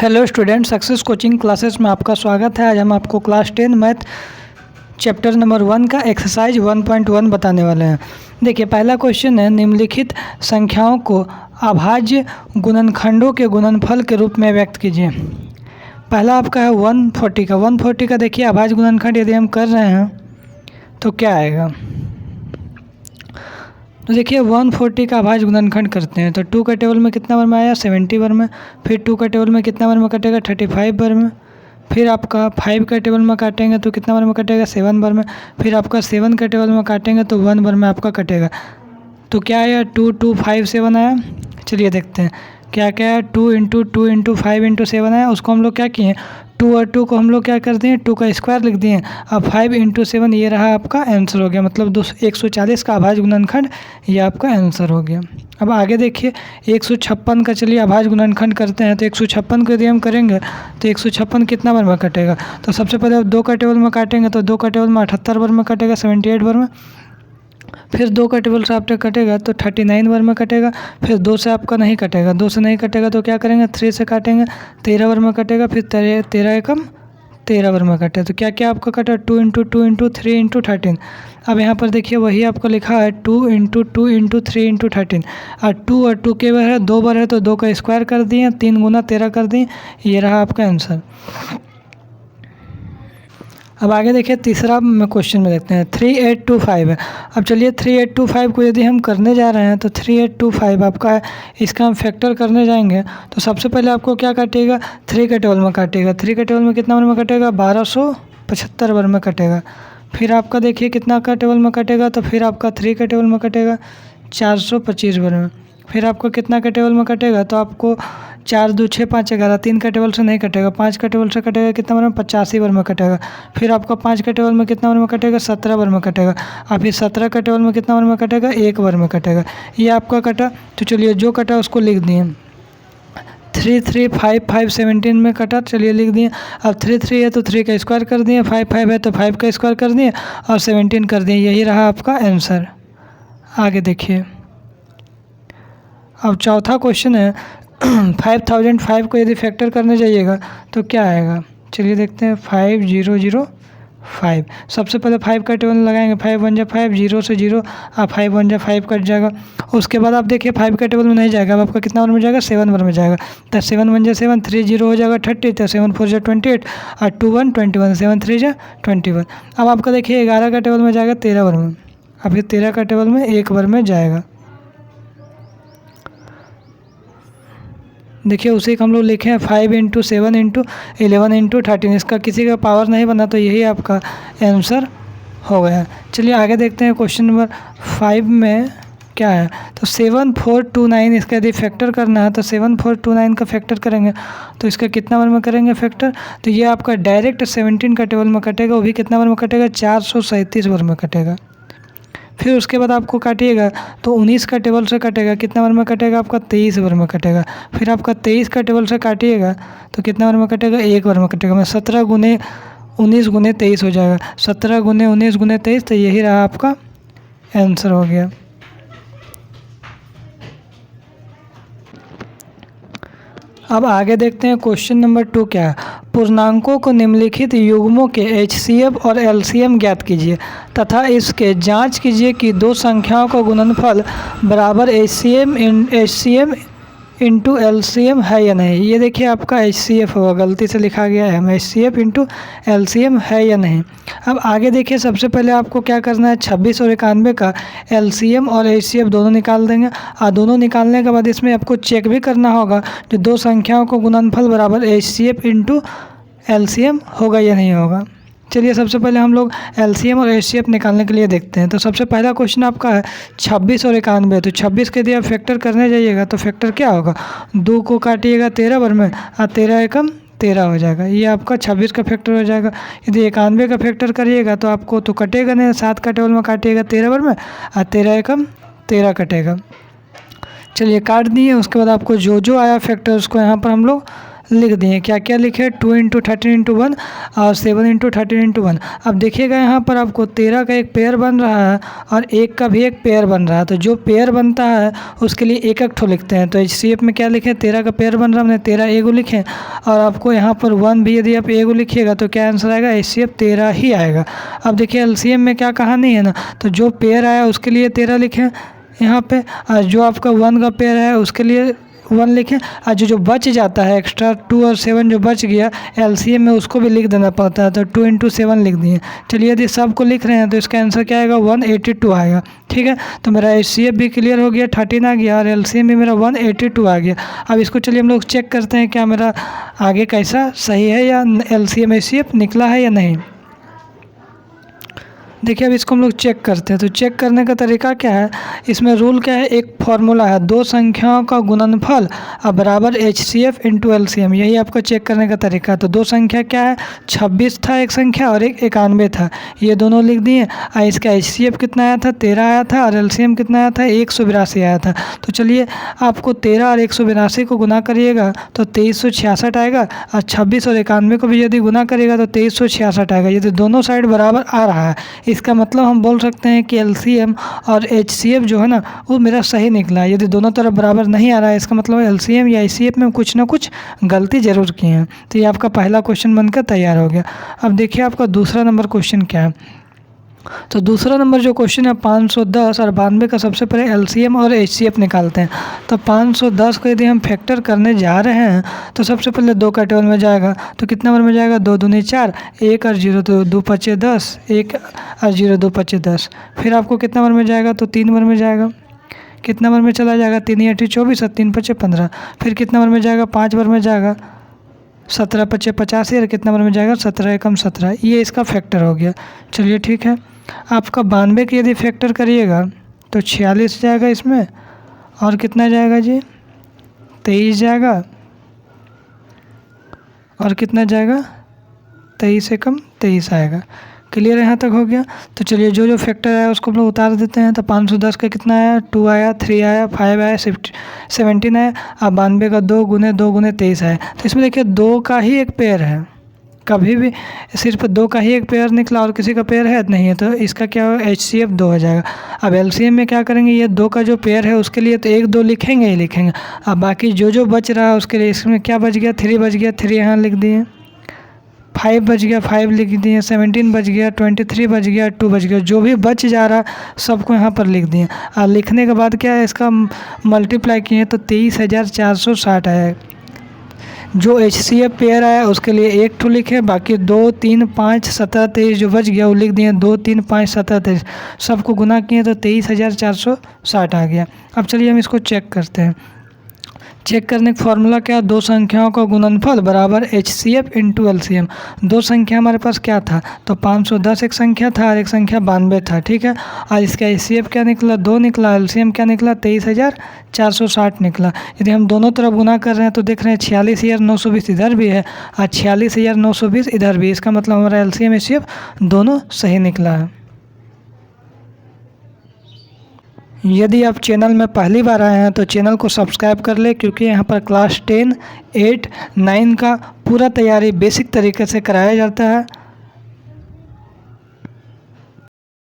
Hello student, success coaching classes में आपका स्वागत है। आज हम आपको क्लास 10 मैथ चैप्टर नंबर 1 का एक्सरसाइज 1.1 बताने वाले हैं। देखिए, पहला क्वेश्चन है, निम्नलिखित संख्याओं को अभाज्य गुणनखंडों के गुणनफल के रूप में व्यक्त कीजिए। पहला आपका है 140 का देखिए अभाज्य गुणनखंड यदि हम कर रहे हैं तो क्या आएगा। तो देखिए 140 का अभाज्य गुणनखंड करते हैं तो 2 का टेबल में कितना बार में आया 70 बार में, फिर 2 का टेबल में कितना बार में कटेगा 35 बार में, फिर आपका 5 का टेबल में काटेंगे तो कितना बार में कटेगा 7 बार में, फिर आपका 7 का टेबल में काटेंगे तो 1 बार में आपका कटेगा। तो क्या आया 2 2 5 7 आया। चलिए देखते हैं क्या क्या है। 2 × 2 × 5 × 7 आया। उसको हम लोग क्या किए, 2 और 2 को हम लोग क्या कर दिए 2 का स्क्वायर लिख दिए। अब 5 × 7 ये रहा आपका आंसर हो गया, मतलब 140 का अभाज्य गुणनखंड ये आपका आंसर हो गया। अब आगे देखिए 156 का, चलिए अभाज्य गुणनखंड करते हैं। तो 156 को यदि हम करेंगे तो 156 कितना बार में कटेगा। तो सबसे पहले 2 का टेबल में काटेंगे तो 2 का टेबल में 78 बार में कटेगा, 78 बार में। फिर 2 का टेबल से आपका कटेगा तो 39 बार में कटेगा। फिर 2 से आपका नहीं कटेगा, 2 से नहीं कटेगा तो क्या करेंगे 3 से काटेंगे, 13 बार में कटेगा। फिर 13 एकम 13 बार में कटे। तो क्या क्या आपका कटा 2 × 2 × 3 × 13। अब यहाँ पर देखिए वही आपको लिखा है 2 × 2 × 3 × 13। और 2 और 2 के बार है 2 बार है तो 2 का स्क्वायर कर दिए, 3 × 13 कर दिए, ये रहा आपका आंसर। अब आगे देखिए तीसरा क्वेश्चन में देखते हैं 3825 है। अब चलिए 3825 को यदि हम करने जा रहे हैं तो 3825 आपका है, इसका हम फैक्टर करने जाएंगे तो सबसे पहले आपको क्या काटेगा 3 का टेबल में काटेगा। 3 का टेबल में कितना बार में कटेगा 1275 बार में कटेगा। फिर आपका देखिए कितना का टेबल में कटेगा, तो फिर आपका 3 का टेबल में कटेगा 425 बार में। फिर आपको कितना का टेबल में कटेगा, तो आपको 4 2 6 5 11, 3 का टेबल से नहीं कटेगा, 5 का टेबल से कटेगा कितना बार में 85 बार में कटेगा। फिर आपका 5 का टेबल में कितना बार में कटेगा 17 बार में कटेगा। और फिर 17 का टेबल में कितना बार में कटेगा 1 बार में कटेगा। ये आपका कटा। तो चलिए जो कटा उसको लिख दिए। 3 3 5 5 17 में कटा, चलिए लिख दिए। अब 3 3 है तो 3 का स्क्वायर कर दिए, 5 5 है तो 5 का स्क्वायर कर दिए और 17 कर दिए, यही रहा आपका आंसर। आगे देखिए अब चौथा क्वेश्चन है 5005 को यदि फैक्टर करने जाइएगा तो क्या आएगा। चलिए देखते हैं 5005। सबसे पहले 5 का टेबल लगाएंगे, 5 1 जा 5, 0 से 0 और 5 1 जा 5 कट जाएगा। उसके बाद आप देखिए 5 का टेबल में नहीं जाएगा, अब आपका कितना बार में जाएगा 7 बार में जाएगा। तो 7 1 जा 7, 3 0 हो जाएगा 30, तो 7 4 जा 28 और 2 1 21, 7 3 जा 21। अब आपका देखिए 11 का टेबल में जाएगा 13 बार में, और फिर 13 का टेबल में 1 बार में जाएगा। देखिए उसी को हम लोग लिखे हैं 5 × 7 × 11 × 13। इसका किसी का पावर नहीं बना तो यही आपका आंसर हो गया। चलिए आगे देखते हैं क्वेश्चन नंबर 5 में क्या है। तो 7429 इसका यदि फैक्टर करना है तो 7429 का फैक्टर करेंगे तो इसका कितना बार में करेंगे फैक्टर। तो ये आपका डायरेक्ट 17 का टेबल में कटेगा, वो भी कितना बार में कटेगा 437 बार में कटेगा। फिर उसके बाद आपको काटिएगा तो 19 का टेबल से कटेगा, कितना बार में कटेगा आपका 23 बार में कटेगा। फिर आपका 23 का टेबल से काटिएगा तो कितना बार में कटेगा 1 बार में कटेगा। मैं 17 × 19 × 23 हो जाएगा, 17 × 19 × 23, तो यही रहा आपका आंसर हो गया। अब आगे देखते हैं क्वेश्चन नंबर 2 क्या है। पूर्णांकों को निम्नलिखित युग्मों के HCF और LCM ज्ञात कीजिए तथा इसके जांच कीजिए कि दो संख्याओं का गुणनफल बराबर HCM × LCM है या नहीं। ये देखिए आपका HCF होगा, गलती से लिखा गया है, HCF × LCM है या नहीं। अब आगे देखिए सबसे पहले आपको क्या करना है 26 और 91 का LCM और HCF दोनों निकाल देंगे। और दोनों निकालने के बाद इसमें आपको चेक भी करना होगा कि दो संख्याओं को गुणनफल बराबर HCF × LCM होगा या नहीं होगा। चलिए सबसे पहले हम लोग LCM और HCF निकालने के लिए देखते हैं। तो सबसे पहला क्वेश्चन आपका है 26 और 91। तो 26 के यदि आप फैक्टर करने जाइएगा तो फैक्टर क्या होगा, 2 को काटिएगा 13 बार में और 13 एकम 13 हो जाएगा, ये आपका 26 का फैक्टर हो जाएगा। यदि 91 का फैक्टर करिएगा तो आपको तो कटेगा नहीं, 7 का टेबल में काटिएगा 13 बार में और 13 एकम 13 कटेगा। चलिए काट दिए। उसके बाद आपको जो जो आया फैक्टर उसको यहाँ पर हम लोग लिख दिए। क्या क्या लिखे, 2 × 13 × 1 और 7 × 13 × 1। अब देखिएगा यहाँ पर आपको 13 का एक पेयर बन रहा है और 1 का भी एक पेयर बन रहा है। तो जो पेयर बनता है उसके लिए एक एक ठो लिखते हैं। तो HCF में क्या लिखे, 13 का पेयर बन रहा है, हमने 13 एगो लिखे। और आपको यहाँ पर 1 भी यदि आप एगो लिखिएगा तो क्या आंसर आएगा, HCF 13 ही आएगा। अब देखिए LCM में क्या कहानी है ना, तो जो पेयर आया उसके लिए 13 लिखें यहाँ पे, और जो आपका 1 का पेयर है उसके लिए 1 लिखें, और जो बच जाता है एक्स्ट्रा 2 और 7 जो बच गया LCM में उसको भी लिख देना पड़ता है। तो 2 × 7 लिख दिए। चलिए यदि सबको लिख रहे हैं तो इसका आंसर क्या आएगा, 182 आएगा। ठीक है, तो मेरा HCF भी क्लियर हो गया, 13 आ गया, और LCM भी मेरा 182 आ गया। अब इसको चलिए हम लोग चेक करते हैं क्या मेरा आगे कैसा सही है या LCM HCF निकला है या नहीं। देखिए अब इसको हम लोग चेक करते हैं। तो चेक करने का तरीका क्या है, इसमें रूल क्या है, एक फॉर्मूला है, दो संख्याओं का गुणनफल बराबर HCF × LCM, यही आपका चेक करने का तरीका है। तो दो संख्या क्या है, 26 था एक संख्या और एक 91 था, ये दोनों लिख दिए। और इसका HCF कितना आया था, 13 आया था, और LCM कितना आया था, 182 आया था। तो चलिए आपको 13 और 182 को गुना करिएगा तो 2366 आएगा, और 26 और 91 को भी यदि गुना करिएगा तो 2366 आएगा। यदि दोनों साइड बराबर आ रहा है इसका मतलब हम बोल सकते हैं कि LCM और HCF जो है ना वो मेरा सही निकला है। यदि दोनों तरफ बराबर नहीं आ रहा है इसका मतलब LCM या HCF में कुछ ना कुछ गलती ज़रूर की है। तो ये आपका पहला क्वेश्चन बनकर तैयार हो गया। अब देखिए आपका दूसरा नंबर क्वेश्चन क्या है। तो दूसरा नंबर जो क्वेश्चन है 510 और 92 का सबसे पहले LCM और HCF निकालते हैं। तो 510 को यदि हम फैक्टर करने जा रहे हैं तो सबसे पहले 2 का टेबल में जाएगा, तो कितना नंबर में जाएगा, 2 दूनी 4, 1 और 0 तो 2 पचे 10, 1 और 0 2 पचे 10। फिर आपको कितना नंबर में जाएगा, तो 3 नंबर में जाएगा, कितना नंबर में चला जाएगा, 3 × 8 = 24 और 3 पचे 15। फिर कितना नंबर में जाएगा, 5 नंबर में जाएगा, 17 पचे 85 और कितना नंबर में जाएगा, 17 एकम 17। ये इसका फैक्टर हो गया। चलिए ठीक है, आपका 92 की यदि फैक्टर करिएगा तो 46 जाएगा इसमें, और कितना जाएगा जी, 23 जाएगा, और कितना जाएगा, 23 एकम 23 आएगा। क्लियर यहाँ तक हो गया। तो चलिए जो जो फैक्टर आया उसको हम लोग उतार देते हैं। तो 510 का कितना आया, 2 आया, 3 आया, 5 आया, 17 आया, और 92 का 2 × 2 × 23 आया। तो इसमें देखिए 2 का ही एक पेयर है, कभी भी सिर्फ 2 का ही एक पेयर निकला और किसी का पेयर है नहीं है, तो इसका क्या होगा, HCF 2 हो जाएगा। अब LCM में क्या करेंगे, ये 2 का जो पेयर है उसके लिए तो 1 2 लिखेंगे ही लिखेंगे। अब बाकी जो जो बच रहा है उसके लिए इसमें क्या बच गया, 3 बच गया, 3 यहाँ लिख दिए, 5 बच गया, 5 लिख दिए, 17 बच गया, 23 बच गया, 2 बच गया। जो भी बच जा रहा सबको यहाँ पर लिख दिए। और लिखने के बाद क्या है, इसका मल्टीप्लाई किए तो 23,460 आया। जो HCF पेयर आया उसके लिए 1 ठो लिखे, बाकी 2 3 5 17 23 जो बच गया वो लिख दिए, 2 3 5 17 23 सबको गुना किए तो 23,460 आ गया। अब चलिए हम इसको चेक करते हैं। चेक करने का फॉर्मूला क्या, दो संख्याओं का गुणनफल बराबर HCF × LCM। दो संख्या हमारे पास क्या था, तो 510 एक संख्या था और एक संख्या 92 था। ठीक है, और इसका HCF क्या निकला, 2 निकला, LCM क्या निकला, 23,460 निकला। यदि हम दोनों तरफ गुना कर रहे हैं तो देख रहे हैं 46,920 इधर भी है और 46,920 इधर भी, इसका मतलब हमारा LCM HCF दोनों सही निकला है। यदि आप चैनल में पहली बार आए हैं तो चैनल को सब्सक्राइब कर ले, क्योंकि यहाँ पर क्लास 10, 8, 9 का पूरा तैयारी बेसिक तरीके से कराया जाता है।